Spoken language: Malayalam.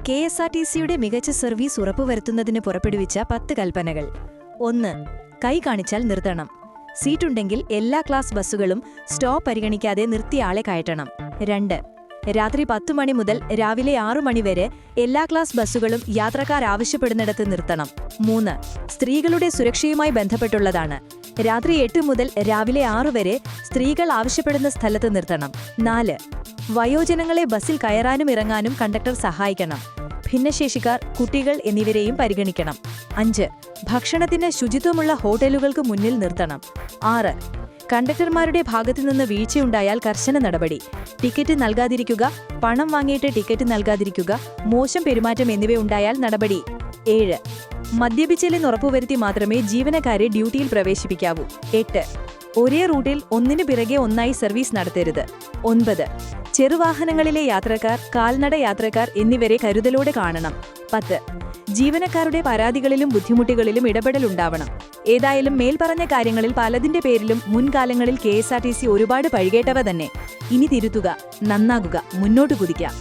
KSRTCയുടെ മികച്ച സർവീസ് ഉറപ്പുവരുത്തുന്നതിന് പുറപ്പെടുവിച്ച 10 കൽപ്പനകൾ. 1. കൈ കാണിച്ചാൽ നിർത്തണം. സീറ്റുണ്ടെങ്കിൽ എല്ലാ ക്ലാസ് ബസ്സുകളും സ്റ്റോപ്പ് പരിഗണിക്കാതെ നിർത്തിയ ആളെ കയറ്റണം. 2. രാത്രി 10 മണി മുതൽ രാവിലെ 6 മണി വരെ എല്ലാ ക്ലാസ് ബസ്സുകളും യാത്രക്കാർ ആവശ്യപ്പെടുന്നിടത്ത് നിർത്തണം. 3. സ്ത്രീകളുടെ സുരക്ഷയുമായി ബന്ധപ്പെട്ടുള്ളതാണ്. രാത്രി 8 മുതൽ രാവിലെ 6 വരെ സ്ത്രീകൾ ആവശ്യപ്പെടുന്ന സ്ഥലത്ത് നിർത്തണം. 4. വയോജനങ്ങളെ ബസ്സിൽ കയറാനും ഇറങ്ങാനും കണ്ടക്ടർ സഹായിക്കണം. ഭിന്നശേഷിക്കാർ, കുട്ടികൾ എന്നിവരെയും പരിഗണിക്കണം. 5. ഭക്ഷണത്തിന് ശുചിത്വമുള്ള ഹോട്ടലുകൾക്ക് മുന്നിൽ നിർത്തണം. 6. കണ്ടക്ടർമാരുടെ ഭാഗത്തുനിന്ന് വീഴ്ചയുണ്ടായാൽ കർശന നടപടി. ടിക്കറ്റ് നൽകാതിരിക്കുക, പണം വാങ്ങിയിട്ട് ടിക്കറ്റ് നൽകാതിരിക്കുക, മോശം പെരുമാറ്റം എന്നിവയുണ്ടായാൽ നടപടി. 7. മദ്യപിച്ചില്ലെന്ന് ഉറപ്പുവരുത്തി മാത്രമേ ജീവനക്കാരെ ഡ്യൂട്ടിയിൽ പ്രവേശിപ്പിക്കാവൂ. 8. ഒരേ റൂട്ടിൽ ഒന്നിനു പിറകെ ഒന്നായി സർവീസ് നടത്തരുത്. 9. ചെറുവാഹനങ്ങളിലെ യാത്രക്കാർ, കാൽനട യാത്രക്കാർ എന്നിവരെ കരുതലോടെ കാണണം. 10. ജീവനക്കാരുടെ പരാതികളിലും ബുദ്ധിമുട്ടുകളിലും ഇടപെടലുണ്ടാവണം. ഏതായാലും മേൽപ്പറഞ്ഞ കാര്യങ്ങളിൽ പലതിന്റെ പേരിലും മുൻകാലങ്ങളിൽ KSRTC ഒരുപാട് പഴികേട്ടവ തന്നെ. ഇനി തിരുത്തുക, നന്നാകുക, മുന്നോട്ട് കുതിക്കാം.